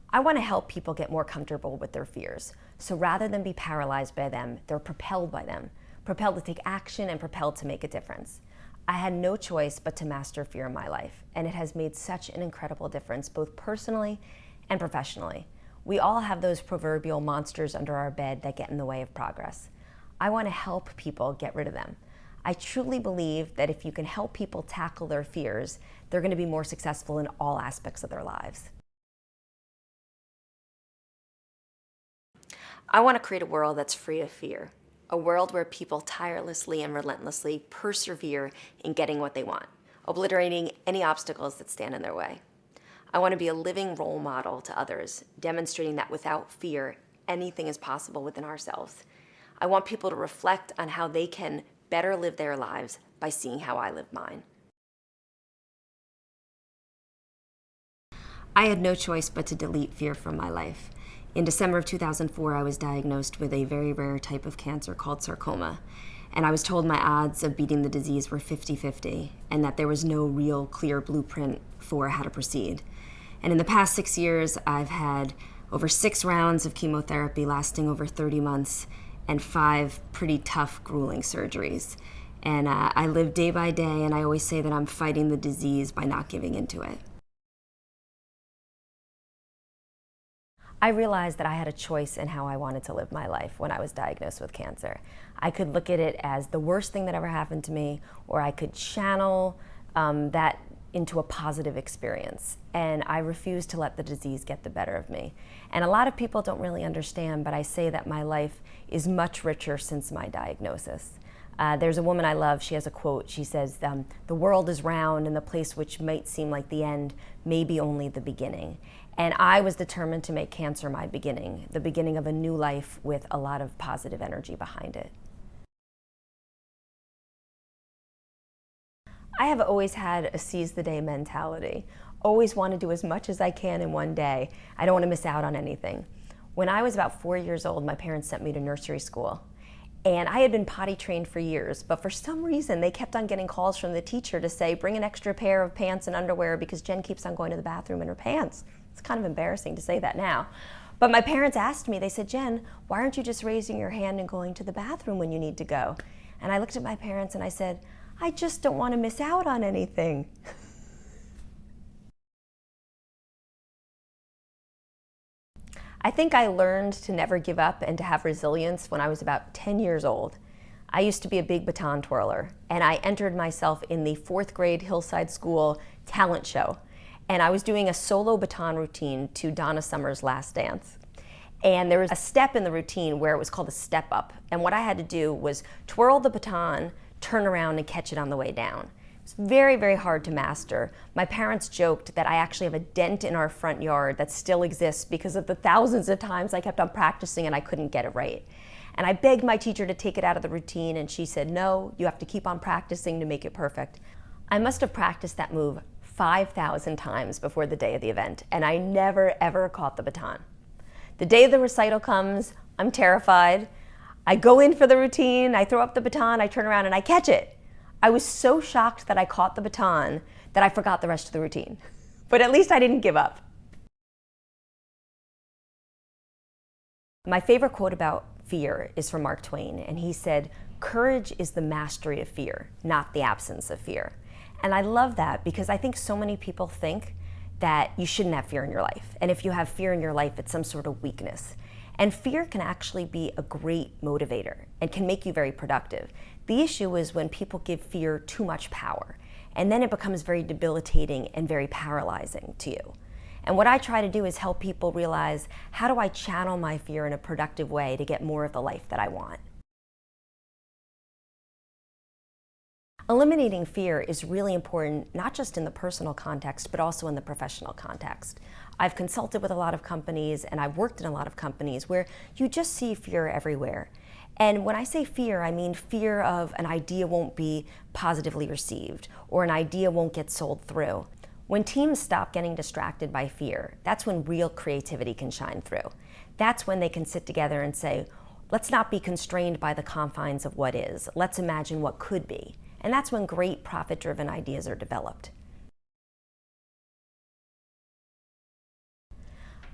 I want to help people get more comfortable with their fears. So rather than be paralyzed by them, they're propelled by them, propelled to take action and propelled to make a difference. I had no choice but to master fear in my life, and it has made such an incredible difference, both personally and professionally. We all have those proverbial monsters under our bed that get in the way of progress. I want to help people get rid of them. I truly believe that if you can help people tackle their fears, they're going to be more successful in all aspects of their lives. I want to create a world that's free of fear, a world where people tirelessly and relentlessly persevere in getting what they want, obliterating any obstacles that stand in their way. I want to be a living role model to others, demonstrating that without fear, anything is possible within ourselves. I want people to reflect on how they can better live their lives by seeing how I live mine. I had no choice but to delete fear from my life. In December of 2004, I was diagnosed with a very rare type of cancer called sarcoma. And I was told my odds of beating the disease were 50-50, and that there was no real clear blueprint for how to proceed. And in the past 6 years, I've had over 6 rounds of chemotherapy lasting over 30 months, and 5 pretty tough, grueling surgeries. And I live day by day, and I always say that I'm fighting the disease by not giving into it. I realized that I had a choice in how I wanted to live my life when I was diagnosed with cancer. I could look at it as the worst thing that ever happened to me, or I could channel that into a positive experience. And I refused to let the disease get the better of me. And a lot of people don't really understand, but I say that my life is much richer since my diagnosis. There's a woman I love, she has a quote, she says, "The world is round and the place which might seem like the end may be only the beginning." And I was determined to make cancer my beginning, the beginning of a new life with a lot of positive energy behind it. I have always had a seize the day mentality. Always want to do as much as I can in one day. I don't want to miss out on anything. When I was about 4 years old, my parents sent me to nursery school. And I had been potty trained for years, but for some reason they kept on getting calls from the teacher to say, bring an extra pair of pants and underwear because Jen keeps on going to the bathroom in her pants. It's kind of embarrassing to say that now. But my parents asked me, they said, "Jen, why aren't you just raising your hand and going to the bathroom when you need to go?" And I looked at my parents and I said, "I just don't want to miss out on anything." I think I learned to never give up and to have resilience when I was about 10 years old. I used to be a big baton twirler, and I entered myself in the 4th grade Hillside School talent show. And I was doing a solo baton routine to Donna Summer's Last Dance. And there was a step in the routine where it was called a step up. And what I had to do was twirl the baton, turn around, and catch it on the way down. It's very, very hard to master. My parents joked that I actually have a dent in our front yard that still exists because of the thousands of times I kept on practicing and I couldn't get it right. And I begged my teacher to take it out of the routine, and she said, "No, you have to keep on practicing to make it perfect." I must have practiced that move 5,000 times before the day of the event, and I never, ever caught the baton. The day the recital comes, I'm terrified. I go in for the routine, I throw up the baton, I turn around and I catch it. I was so shocked that I caught the baton that I forgot the rest of the routine. But at least I didn't give up. My favorite quote about fear is from Mark Twain, and he said, "Courage is the mastery of fear, not the absence of fear." And I love that because I think so many people think that you shouldn't have fear in your life. And if you have fear in your life, it's some sort of weakness. And fear can actually be a great motivator and can make you very productive. The issue is when people give fear too much power, and then it becomes very debilitating and very paralyzing to you. And what I try to do is help people realize, how do I channel my fear in a productive way to get more of the life that I want? Eliminating fear is really important, not just in the personal context, but also in the professional context. I've consulted with a lot of companies and I've worked in a lot of companies where you just see fear everywhere. And when I say fear, I mean fear of an idea won't be positively received or an idea won't get sold through. When teams stop getting distracted by fear, that's when real creativity can shine through. That's when they can sit together and say, let's not be constrained by the confines of what is. Let's imagine what could be. And that's when great profit-driven ideas are developed.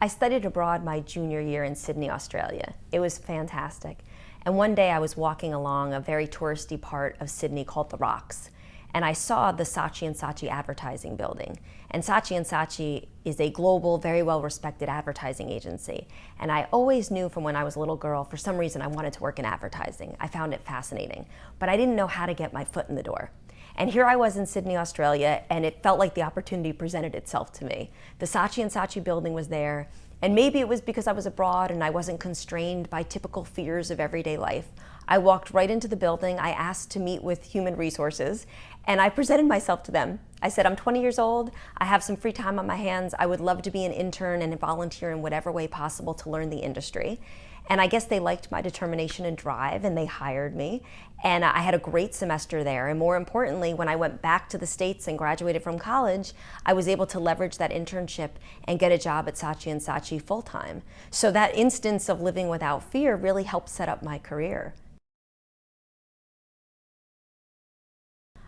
I studied abroad my junior year in Sydney, Australia. It was fantastic. And one day I was walking along a very touristy part of Sydney called The Rocks, and I saw the Saatchi & Saatchi advertising building. And Saatchi & Saatchi is a global, very well-respected advertising agency. And I always knew from when I was a little girl, for some reason, I wanted to work in advertising. I found it fascinating, but I didn't know how to get my foot in the door. And here I was in Sydney, Australia, and it felt like the opportunity presented itself to me. The Saatchi & Saatchi building was there, and maybe it was because I was abroad and I wasn't constrained by typical fears of everyday life. I walked right into the building, I asked to meet with human resources, and I presented myself to them. I said, I'm 20 years old, I have some free time on my hands, I would love to be an intern and volunteer in whatever way possible to learn the industry. And I guess they liked my determination and drive, and they hired me. And I had a great semester there. And more importantly, when I went back to the States and graduated from college, I was able to leverage that internship and get a job at Saatchi & Saatchi full-time. So that instance of living without fear really helped set up my career.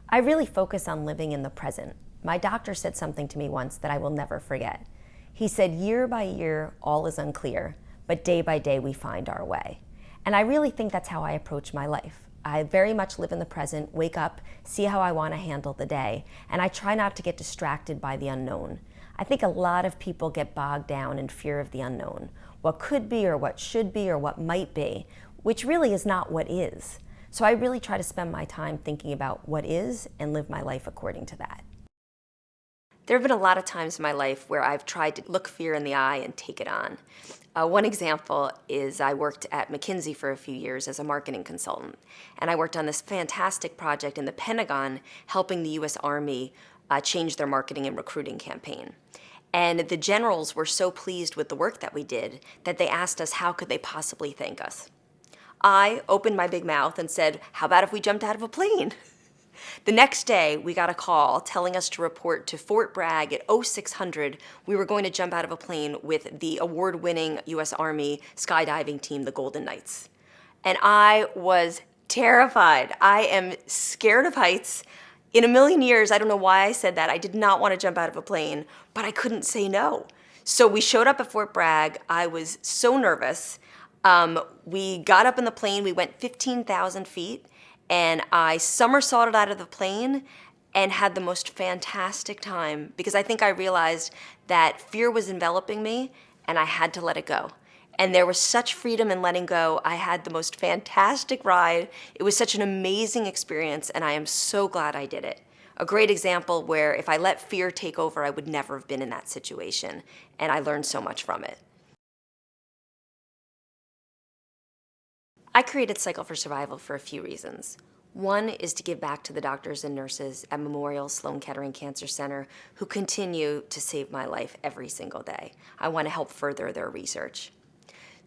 I really focus on living in the present. My doctor said something to me once that I will never forget. He said, year by year, all is unclear, but day by day we find our way. And I really think that's how I approach my life. I very much live in the present, wake up, see how I want to handle the day, and I try not to get distracted by the unknown. I think a lot of people get bogged down in fear of the unknown, what could be or what should be or what might be, which really is not what is. So I really try to spend my time thinking about what is and live my life according to that. There have been a lot of times in my life where I've tried to look fear in the eye and take it on. One example is I worked at McKinsey for a few years as a marketing consultant, and I worked on this fantastic project in the Pentagon helping the US Army change their marketing and recruiting campaign. And the generals were so pleased with the work that we did that they asked us how could they possibly thank us. I opened my big mouth and said, how about if we jumped out of a plane? The next day, we got a call telling us to report to Fort Bragg at 0600. We were going to jump out of a plane with the award-winning US Army skydiving team, the Golden Knights. And I was terrified. I am scared of heights. In a million years, I don't know why I said that. I did not want to jump out of a plane, but I couldn't say no. So we showed up at Fort Bragg. I was so nervous. We got up in the plane. We went 15,000 feet. And I somersaulted out of the plane and had the most fantastic time because I think I realized that fear was enveloping me and I had to let it go. And there was such freedom in letting go. I had the most fantastic ride. It was such an amazing experience, and I am so glad I did it. A great example where if I let fear take over, I would never have been in that situation, and I learned so much from it. I created Cycle for Survival for a few reasons. One is to give back to the doctors and nurses at Memorial Sloan Kettering Cancer Center who continue to save my life every single day. I want to help further their research.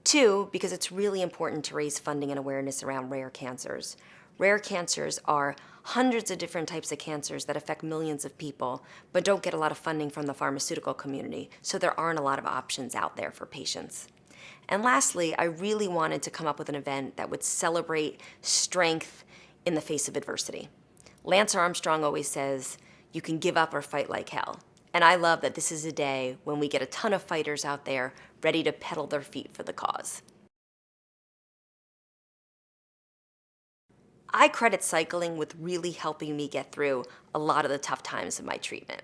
Two, because it's really important to raise funding and awareness around rare cancers. Rare cancers are hundreds of different types of cancers that affect millions of people, but don't get a lot of funding from the pharmaceutical community, so there aren't a lot of options out there for patients. And lastly, I really wanted to come up with an event that would celebrate strength in the face of adversity. Lance Armstrong always says, you can give up or fight like hell. And I love that this is a day when we get a ton of fighters out there ready to pedal their feet for the cause. I credit cycling with really helping me get through a lot of the tough times of my treatment.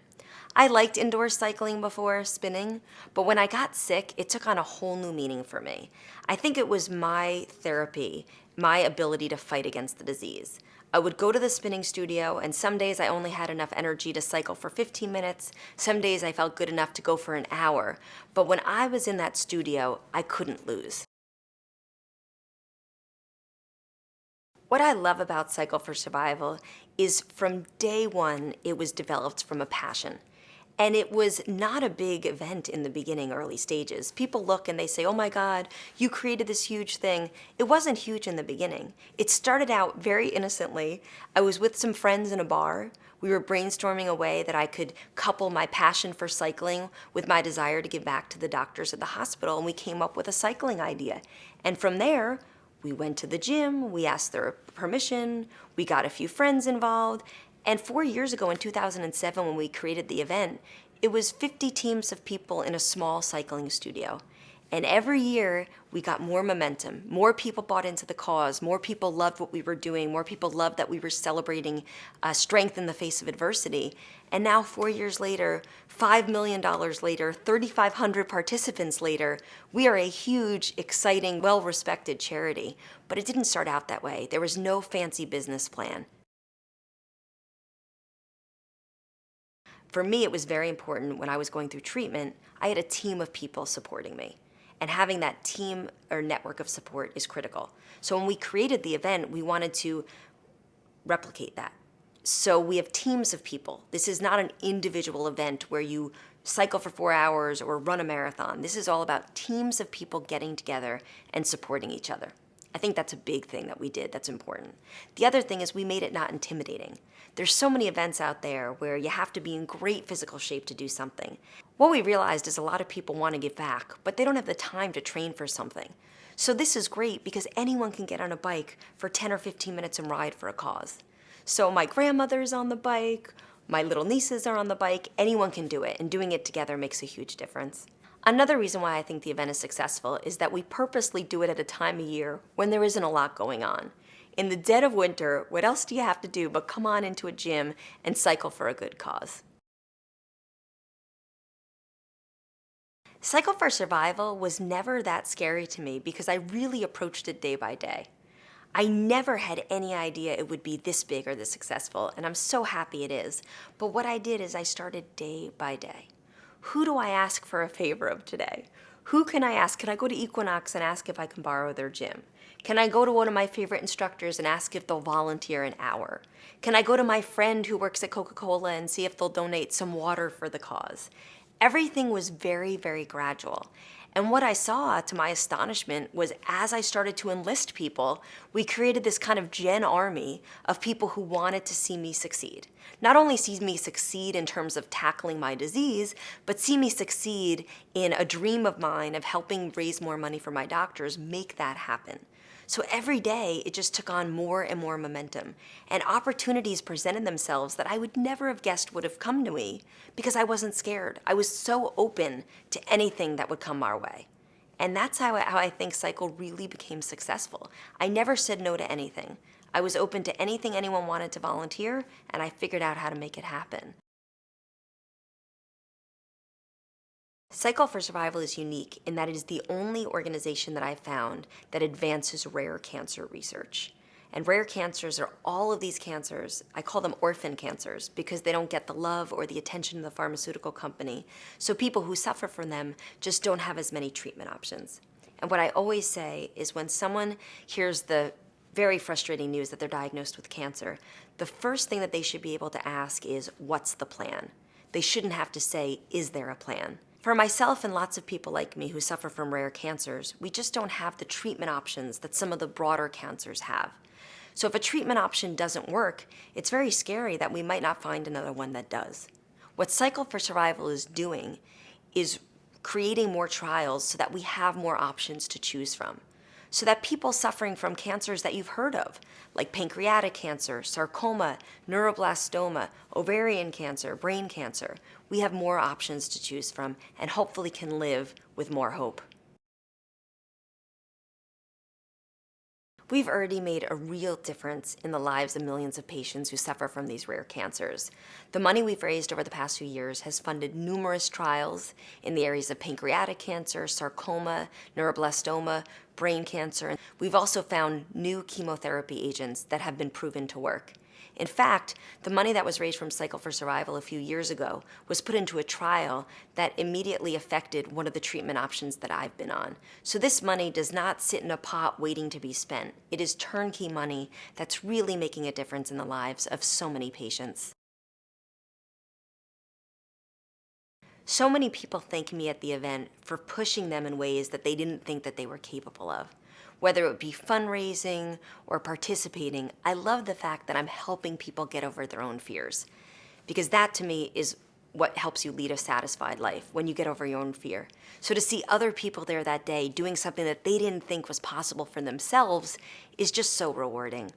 I liked indoor cycling before spinning, but when I got sick, it took on a whole new meaning for me. I think it was my therapy, my ability to fight against the disease. I would go to the spinning studio, and some days I only had enough energy to cycle for 15 minutes. Some days I felt good enough to go for an hour. But when I was in that studio, I couldn't lose. What I love about Cycle for Survival is from day one, it was developed from a passion. And it was not a big event in the beginning, early stages. People look and they say, oh my God, you created this huge thing. It wasn't huge in the beginning. It started out very innocently. I was with some friends in a bar. We were brainstorming a way that I could couple my passion for cycling with my desire to give back to the doctors at the hospital, and we came up with a cycling idea. And from there, we went to the gym, we asked their permission, we got a few friends involved, and 4 years ago in 2007 when we created the event, It was 50 teams of people in a small cycling studio. And every year we got more momentum. More people bought into the cause. More people loved what we were doing. More people loved that we were celebrating strength in the face of adversity. And now 4 years later, $5 million later, 3,500 participants later, we are a huge, exciting, well-respected charity. But it didn't start out that way. There was no fancy business plan. For me, it was very important when I was going through treatment, I had a team of people supporting me. And having that team or network of support is critical. So when we created the event, we wanted to replicate that. So we have teams of people. This is not an individual event where you cycle for 4 hours or run a marathon. This is all about teams of people getting together and supporting each other. I think that's a big thing that we did that's important. The other thing is we made it not intimidating. There's so many events out there where you have to be in great physical shape to do something. What we realized is a lot of people want to give back, but they don't have the time to train for something. So this is great because anyone can get on a bike for 10 or 15 minutes and ride for a cause. So my grandmother's on the bike, my little nieces are on the bike, anyone can do it, and doing it together makes a huge difference. Another reason why I think the event is successful is that we purposely do it at a time of year when there isn't a lot going on. In the dead of winter, what else do you have to do but come on into a gym and cycle for a good cause? Cycle for Survival was never that scary to me because I really approached it day by day. I never had any idea it would be this big or this successful, and I'm so happy it is. But what I did is I started day by day. Who do I ask for a favor of today? Who can I ask? Can I go to Equinox and ask if I can borrow their gym? Can I go to one of my favorite instructors and ask if they'll volunteer an hour? Can I go to my friend who works at Coca-Cola and see if they'll donate some water for the cause? Everything was very, very gradual. And what I saw, to my astonishment, was as I started to enlist people, we created this kind of Gen army of people who wanted to see me succeed. Not only see me succeed in terms of tackling my disease, but see me succeed in a dream of mine of helping raise more money for my doctors, make that happen. So every day, it just took on more and more momentum. And opportunities presented themselves that I would never have guessed would have come to me because I wasn't scared. I was so open to anything that would come our way. And that's how I think Cycle really became successful. I never said no to anything. I was open to anything anyone wanted to volunteer, and I figured out how to make it happen. Cycle for Survival is unique in that it is the only organization that I've found that advances rare cancer research. And rare cancers are all of these cancers. I call them orphan cancers because they don't get the love or the attention of the pharmaceutical company. So people who suffer from them just don't have as many treatment options. And what I always say is when someone hears the very frustrating news that they're diagnosed with cancer, the first thing that they should be able to ask is, what's the plan? They shouldn't have to say, is there a plan? For myself and lots of people like me who suffer from rare cancers, we just don't have the treatment options that some of the broader cancers have. So if a treatment option doesn't work, it's very scary that we might not find another one that does. What Cycle for Survival is doing is creating more trials so that we have more options to choose from. So that people suffering from cancers that you've heard of, like pancreatic cancer, sarcoma, neuroblastoma, ovarian cancer, brain cancer, we have more options to choose from and hopefully can live with more hope. We've already made a real difference in the lives of millions of patients who suffer from these rare cancers. The money we've raised over the past few years has funded numerous trials in the areas of pancreatic cancer, sarcoma, neuroblastoma, brain cancer. We've also found new chemotherapy agents that have been proven to work. In fact, the money that was raised from Cycle for Survival a few years ago was put into a trial that immediately affected one of the treatment options that I've been on. So this money does not sit in a pot waiting to be spent. It is turnkey money that's really making a difference in the lives of so many patients. So many people thank me at the event for pushing them in ways that they didn't think that they were capable of. Whether it be fundraising or participating, I love the fact that I'm helping people get over their own fears. Because that to me is what helps you lead a satisfied life, when you get over your own fear. So to see other people there that day doing something that they didn't think was possible for themselves is just so rewarding.